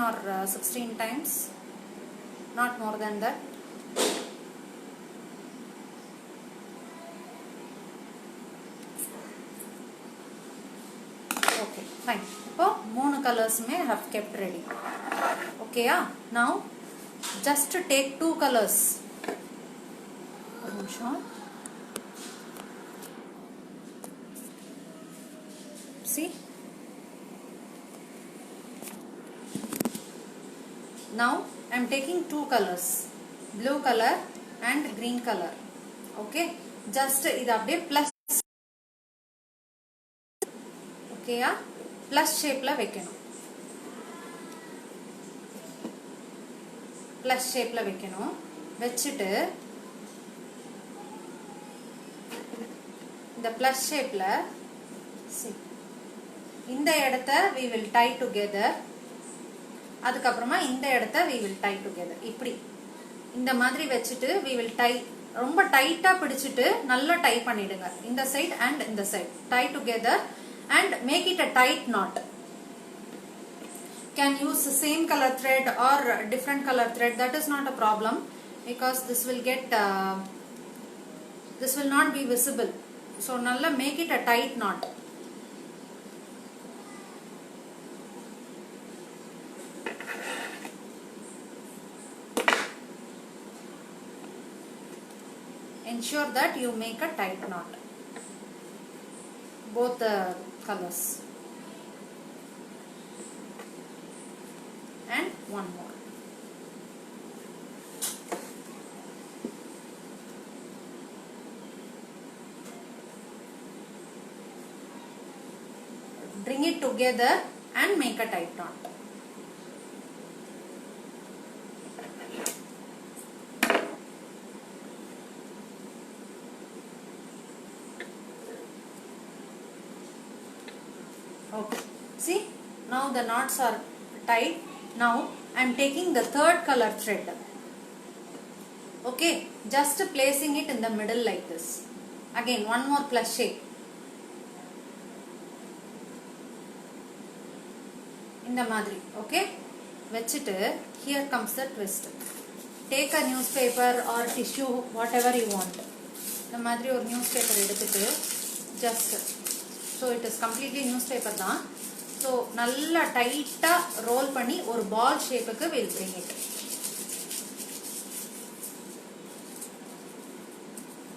Or 16 times, not more than that. Okay, fine. So, moon colors may have kept ready. Okay, yeah. Now, just take two colors. See? Now I am taking two colors, blue color and green color. Okay, just idu appdiye plus, okay ya, plus shape la vekkanum, plus shape la vekkanum. வச்சிட்டு இந்த plus shapeல see இந்த இடத்த we will tie together. அதுக்கு அப்புறமா இந்த இடத்த we will tie together. இப்படி இந்த மாதிரி வச்சிட்டு we will tie. ரொம்ப டைட்டா பிடிச்சிட்டு நல்லா டை பண்ணிடுங்க. இந்த சைடு and இந்த side tie together and make it a tight knot. Can use the same color thread or different color thread, that is not a problem because this will get this will not be visible. So nalla make it a tight knot. Ensure that you make a tight knot, both the colors. And one more. Bring it together and make a tight knot. Okay, see, now the knots are tied. Now I am taking the third color thread. Okay, just placing it in the middle like this. Again one more plus shape. இந்த மாதிரி. Okay, வச்சிட்டு here comes the twist. Take a newspaper or tissue, whatever you want. இந்த மாதிரி ஒரு newspaper எடுத்துட்டு just, so it is completely newspaper தான். So நல்லா டைட்டா ரோல் பண்ணி ஒரு ball shapeக்கு we'll bring it.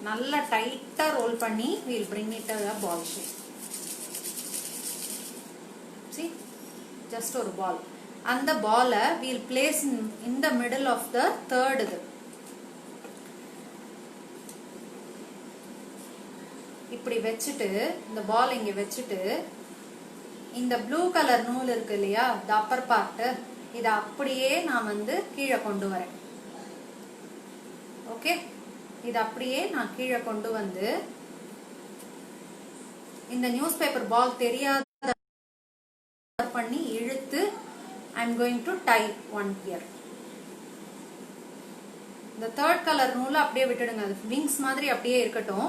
நல்லா டைட்டா ரோல் பண்ணி we'll bring it a ball shape. See, just ஒரு ball. அந்த ball we'll place in the middle of the third இது. இப்படி வச்சிட்டு இந்த ball இங்க வச்சிட்டு இந்த ப்ளூ கலர் நூல் இருக்கு இல்லையா, the upper part, இத அப்படியே நான் வந்து கீழே கொண்டு வரேன். ஓகே, இத அப்படியே நான் கீழே கொண்டு வந்து இந்த நியூஸ் பேப்பர் பால் தெரியாத பண்ணி இழுத்து I am going to tie one here. இந்த third color நூலை அப்படியே விட்டுடுங்க, அது விங்ஸ் மாதிரி அப்படியே இருக்கட்டும்.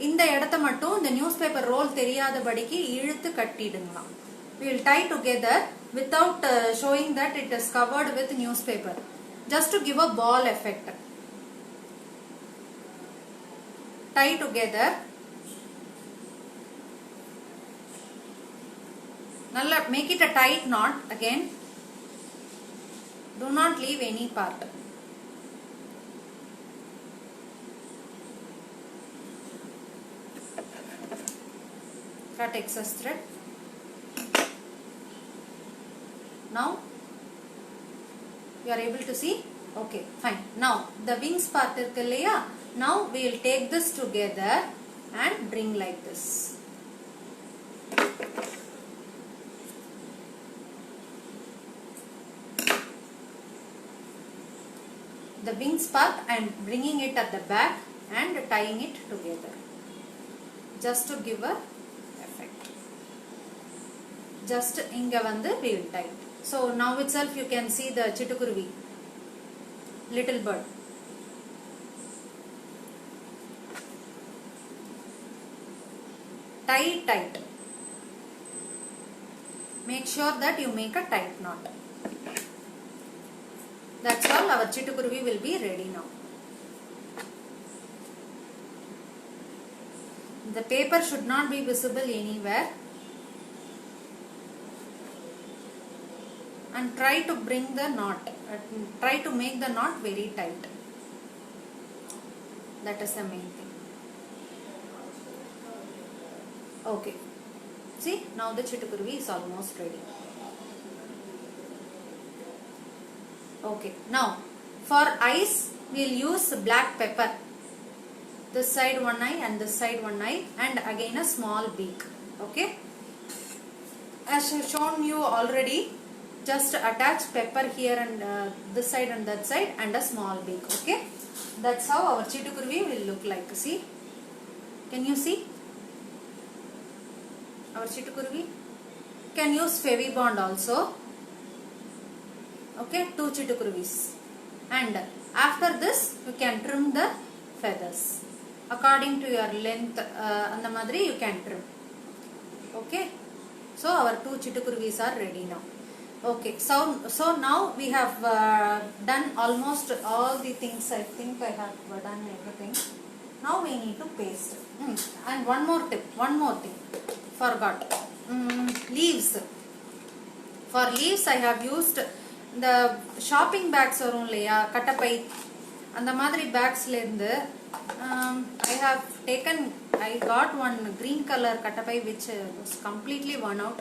இந்த இடத்தை மட்டும் இந்த நியூஸ் பேப்பர் ரோல் தெரியாதபடிக்கு இழுத்து கட்டிடுங்களாம். We will tie together without showing that it is covered with newspaper, just to give a ball effect. Tie together. Nalla make it a tight knot again. Do not leave any part. Cut excess thread. Now you are able to see. Okay, fine. Now the wings part irukku illaya, now we will take this together and bring like this. The wings part I am bringing it at the back and tying it together, just to give a effect. Just inga vandu we will tie. So now itself you can see the chittukuruvi, little bird. Tie tight. Make sure that you make a tight knot. That's all, our chittukuruvi will be ready now. The paper should not be visible anywhere. And try to bring the knot, try to make the knot very tight. That is the main thing. Okay, see, now the chittukuruvi is almost ready. Okay, now for eyes we will use black pepper. This side one eye and this side one eye, and again a small beak. Okay, as I have shown you already, just attach pepper here and this side and that side and a small beak. Okay, that's how our chittukuruvi will look like. See, can you see our chittukuruvi? Can use Fevibond also. Okay, 2 chittukuruvis, and after this you can trim the feathers according to your length. And the madri you can trim. Okay, so our 2 chittukuruvis are ready now. Okay, so now we have done almost all the things. I think I have done everything. Now we need to paste. And one more tip, one more thing, forgot. Leaves. For leaves I have used the shopping bags varum illaya, kattapai and the madri bags la irundhu I got one green color kattapai which was completely worn out.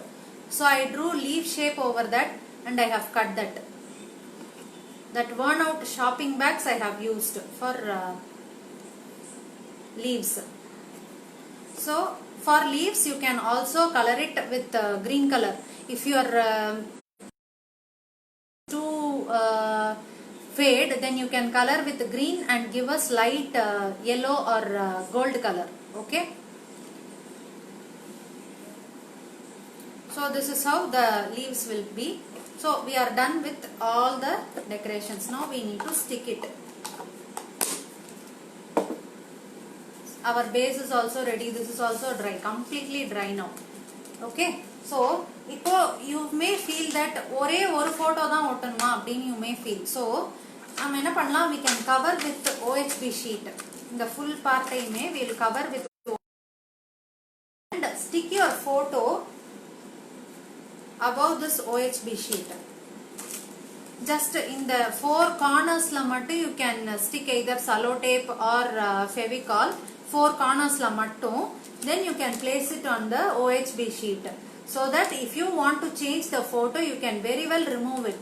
So I drew leaf shape over that and I have cut that worn out shopping bags I have used for leaves. So for leaves you can also color it with green color. If you are too fade, then you can color with green and give us light yellow or gold color. Okay, so this is how the leaves will be. So we are done with all the decorations. Now we need to stick it. Our base is also ready. This is also dry, completely dry now. Okay, so you may feel that ஒரே ஒரு photo தான் ஒட்டணுமா அப்படின்னு you may feel. So நம்ம என்ன பண்ணலாம், we can cover with OHB sheet. The full part we will cover with and stick your photo above this OHB sheet. Just in the 4 corners la mattum you can stick either cello tape or Fevicol. 4 corners la mattum, then you can place it on the OHB sheet, so that if you want to change the photo you can very well remove it.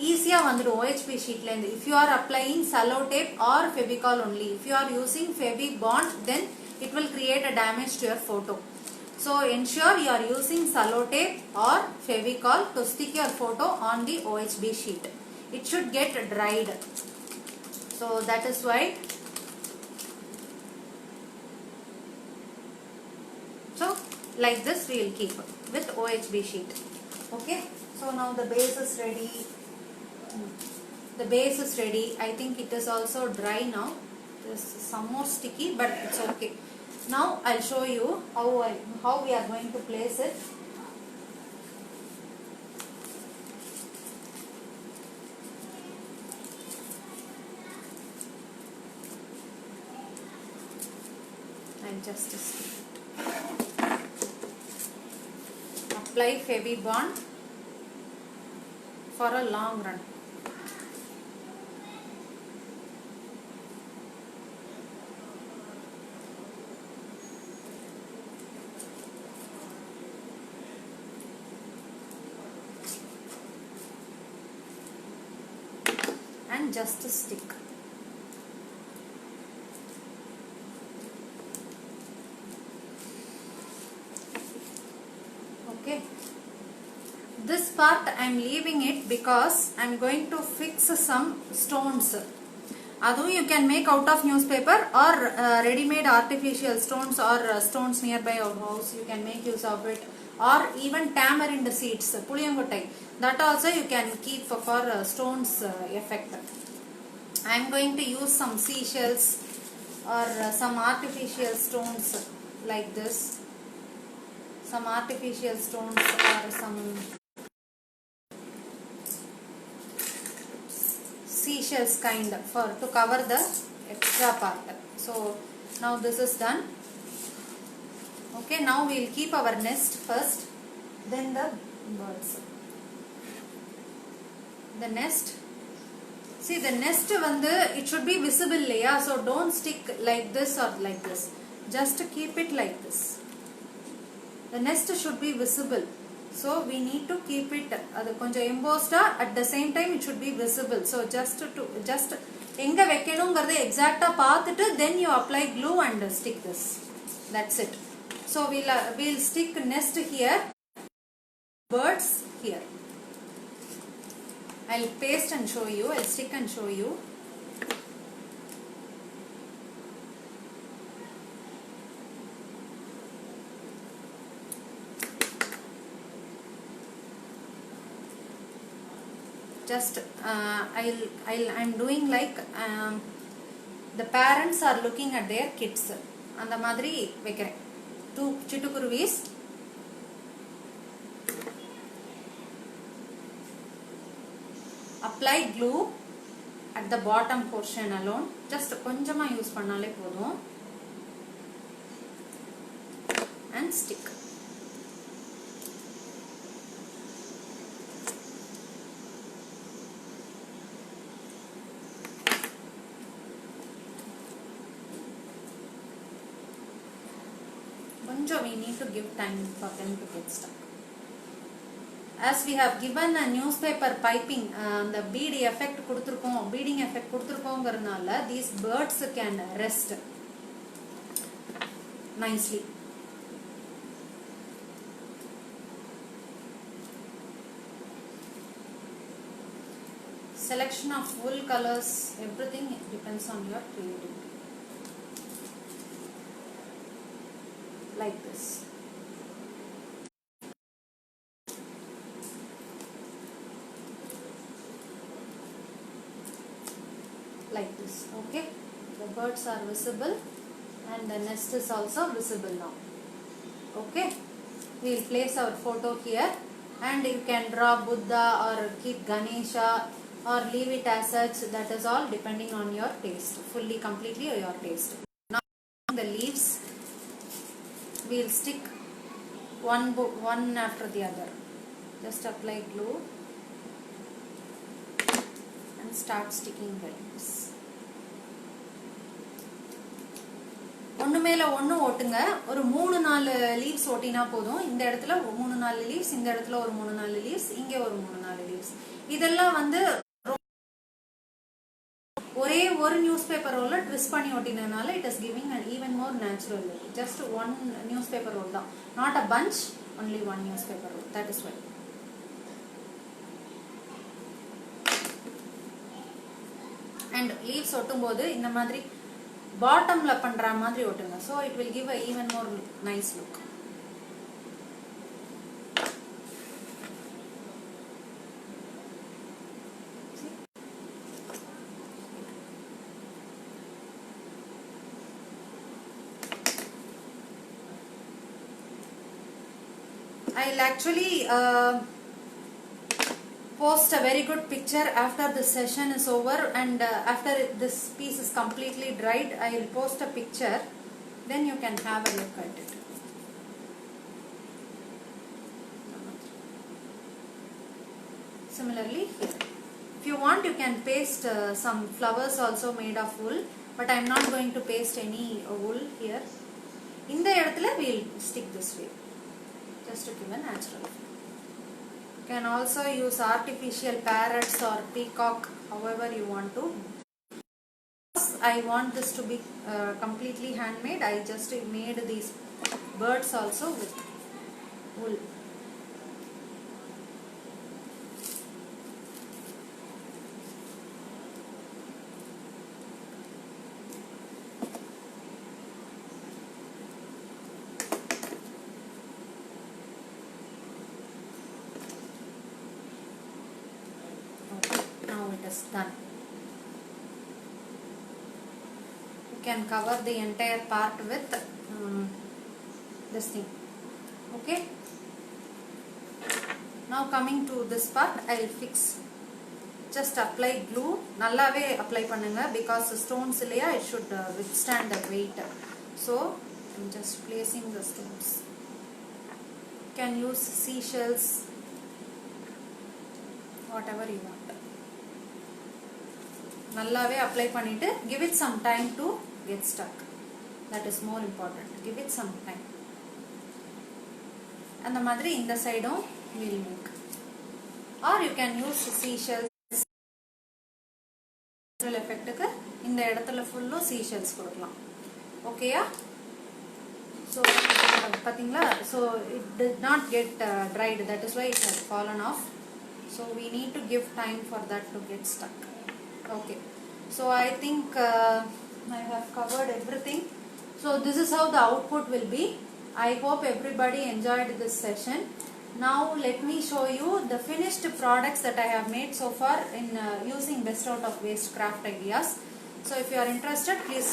Easy vandu OHB sheet la. If you are applying cello tape or Fevicol only, if you are using Fevibond, then it will create a damage to your photo. So ensure you are using cello tape or Fevicol to stick your photo on the OHB sheet. It should get dried. So that is why. So like this we will keep with OHB sheet. Okay, so now the base is ready. The base is ready. I think it is also dry now. It is some more sticky, but it's okay. Now I'll show you how we are going to place it. I'll just stick it. Apply Fevibond for a long run. And just stick. Okay, this part I am leaving it because I am going to fix some stones. Adu you can make out of newspaper or ready-made artificial stones or stones nearby your house. You can make use of it, or even tamarind seeds, puliyangottai, that also you can keep for stones effect. I am going to use some seashells or some artificial stones like this. Some artificial stones or some seashells kind to cover the extra part. So now this is done. Okay, now we will keep our nest first, then the birds. The nest, see the nest it should be visible, yeah? So don't stick like this or like this, just keep it like this. The nest should be visible, so we need to keep it adu konja embossed, at the same time it should be visible. So just enga vekkanungiradha exact paathittu then you apply glue and stick this. That's it. So we'll stick nest here, birds here. I'll paste and show you. I'll stick and show you. Just I'm doing like the parents are looking at their kids. அந்த மாதிரி வைக்கிறேன். 2 சிட்டுக்குருவிஸ். Apply glue at the bottom portion alone. Just கொஞ்சமா use பண்ணாலே போதும். And stick. We need to give time for them to get stuck. As we have given a newspaper piping, the bead effect kuduthirkom, beading effect kuduthirkomgradanaala these birds can rest nicely. Selection of wool colors, everything depends on your creativity. Like this. Like this. Okay, the birds are visible and the nest is also visible now. Okay, we will place our photo here and you can draw Buddha or keep Ganesha or leave it as such. That is all depending on your taste, fully completely your taste. Now the leaves we will stick one after the other. Just apply glue and start sticking the leaves. ஒன்னு மேல ஒன்னு ஓட்டுங்க. ஒரு 3-4 leaves ஓட்டினா போதும். இந்த இடத்துல 3-4 leaves, இந்த இடத்துல ஒரு 3-4 லீவ்ஸ், இங்க ஒரு 3-4 லீவ்ஸ். இதெல்லாம் வந்து ஒரே ஒரு நியூஸ்பேப்பர் ரோல்ல ட்விஸ்ட் பண்ணி ஒட்டினனால it is giving an even more natural look. Just one newspaper roll தான், not a bunch, only one newspaper roll. That is why. And leaves ஒட்டும்போது இந்த மாதிரி பாட்டம்ல பண்ற மாதிரி ஒட்டுங்க. So it will give a even more nice look. I'll actually post a very good picture after the session is over, and after this piece is completely dried, I'll post a picture, then you can have a look at it. Similarly here, if you want you can paste some flowers also made of wool, but I am not going to paste any wool here. In the இடத்துல we'll stick this way, just to give a natural feel. You can also use artificial parrots or peacock, however you want to. I want this to be completely handmade. I just made these birds also with wool. Done. You can cover the entire part with this thing. Okay, now coming to this part, I will fix. Just apply glue. Nallave apply pannunga because stones illaya, it should withstand the weight. So I am just placing the stones. You can use seashells, whatever you want. நல்லாவே apply பண்ணிட்டு give it some time to get stuck. That is more important. Give it some time. அந்த மாதிரி இந்த சைடும் we'll make. Or you can use seashells. Natural effectக்கு இந்த இடத்துல ஃபுல்லா seashells கொடுக்கலாம். ஓகேயா? So பாத்தீங்களா? So it did not get dried. That is why it has fallen off. so we need to give time for that to get stuck. Okay, so I think I have covered everything. So this is how the output will be. I hope everybody enjoyed this session. Now let me show you the finished products that I have made so far in using best out of waste craft ideas. So if you are interested, please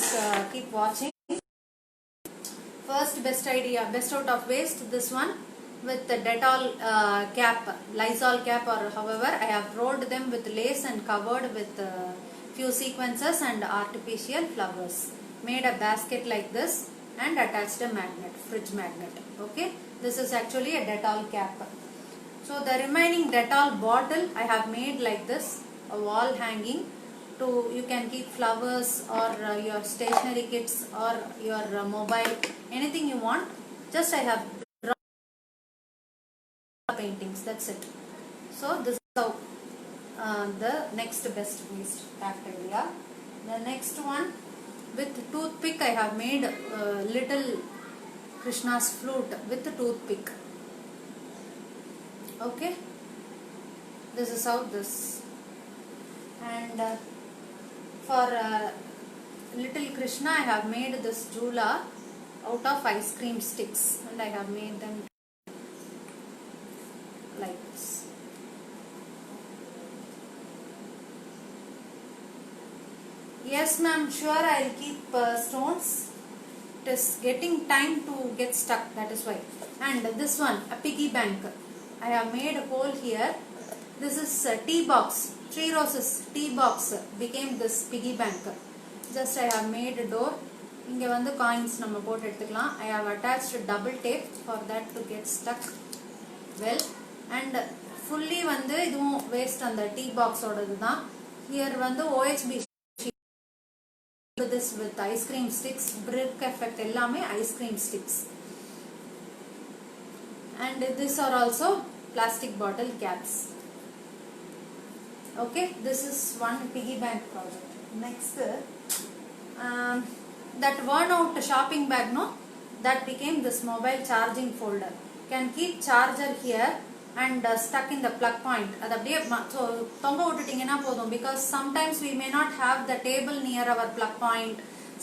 keep watching. First best idea, best out of waste, this one with the Dettol cap, Lysol cap, or however, I have rolled them with lace and covered with few sequences and artificial flowers. Made a basket like this and attached a magnet, fridge magnet. Okay, this is actually a Dettol cap. So the remaining Dettol bottle I have made like this, a wall hanging. You can keep flowers or your stationery kits or your mobile, anything you want. Just I have drawn paintings, that's it. So this is how the next best waste craft idea. The next one, with toothpick I have made little Krishna's flute with the toothpick. Okay, this is how this. And for little Krishna I have made this jhula out of ice cream sticks, and I have made them like this. Yes ma'am, sure, I will keep stones. It is getting time to get stuck, that is why. And this one, a piggy bank. I have made a hole here. This is a tea box. 3 roses tea box became this piggy bank. Just I have made a door. Inge vandu coins நம்ம போட்டு எடுத்துக்கலாம். I have attached double tape for that to get stuck well. And fully வந்து இதுவும் waste அந்த tea box ஓடது தான். Here வந்து OHB this with ice cream sticks, brick effect எல்லாமே ice cream sticks. And these are also plastic bottle caps. Okay, this is one piggy bank project. Next, that worn out shopping bag, no, that became this mobile charging folder. Can keep charger here and stuck in the plug point. Adu அப்படியே so தொங்க விட்டுட்டீங்கன்னா போதும், because sometimes we may not have the table near our plug point.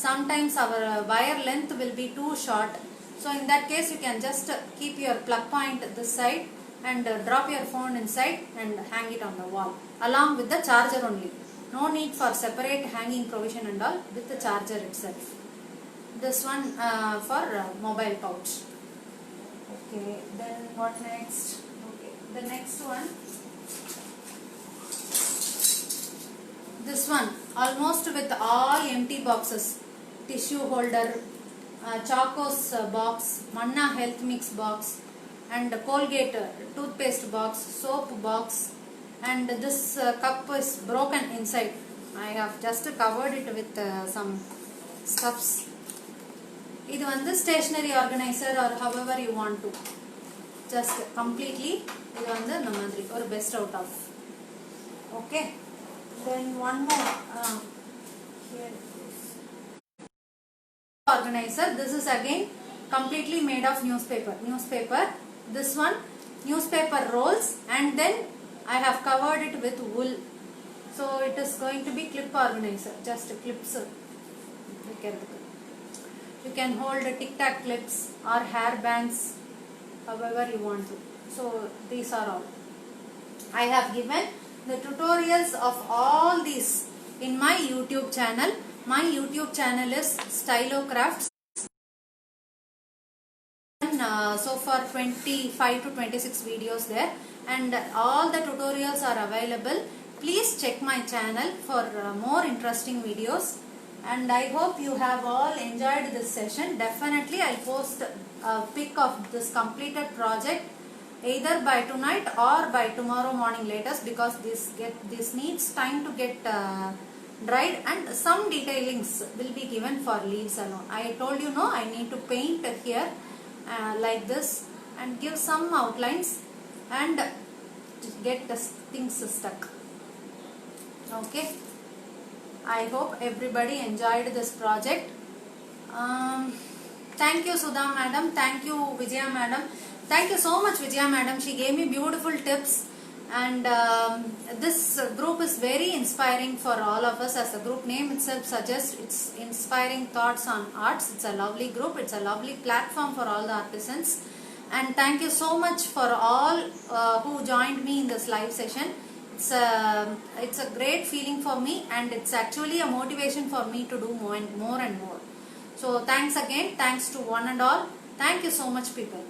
Sometimes our wire length will be too short. So in that case you can just keep your plug point this side and drop your phone inside and hang it on the wall along with the charger only. No need for separate hanging provision and all, with the charger itself. This one for mobile pouch. Okay, then what next? Okay, the next one, this one almost with all empty boxes, tissue holder, Chacos box, Manna health mix box, and Colgate toothpaste box, soap box, and this cup is broken inside. I have just covered it with some stuffs. This is the stationery organizer, or however you want to, just completely this is or best out of. Okay, then one more here organizer. This is again completely made of newspaper. This one newspaper rolls, and then I have covered it with wool, so it is going to be clip organizer, just clips. You can hold tic tac clips or hair bands, however you want to. So these are all. I have given the tutorials of all these in my YouTube channel. My YouTube channel is Stylo Crafts. So far 25 to 26 videos there, and all the tutorials are available. Please check my channel for more interesting videos, and I hope you have all enjoyed this session. Definitely I'll post a pic of this completed project either by tonight or by tomorrow morning latest, because this needs time to get dried, and some detailings will be given for leaves alone. I told you, no, I need to paint here like this and give some outlines and get the things stuck. Okay, I hope everybody enjoyed this project. Thank you Sudha madam, thank you Vijaya madam, thank you so much Vijaya madam. She gave me beautiful tips And this group is very inspiring for all of us. As the group name itself suggests, it's inspiring thoughts on arts. It's a lovely group. It's a lovely platform for all the artisans. And thank you so much for all who joined me in this live session. It's a great feeling for me, and it's actually a motivation for me to do more and more. So thanks again. Thanks to one and all. Thank you so much, people.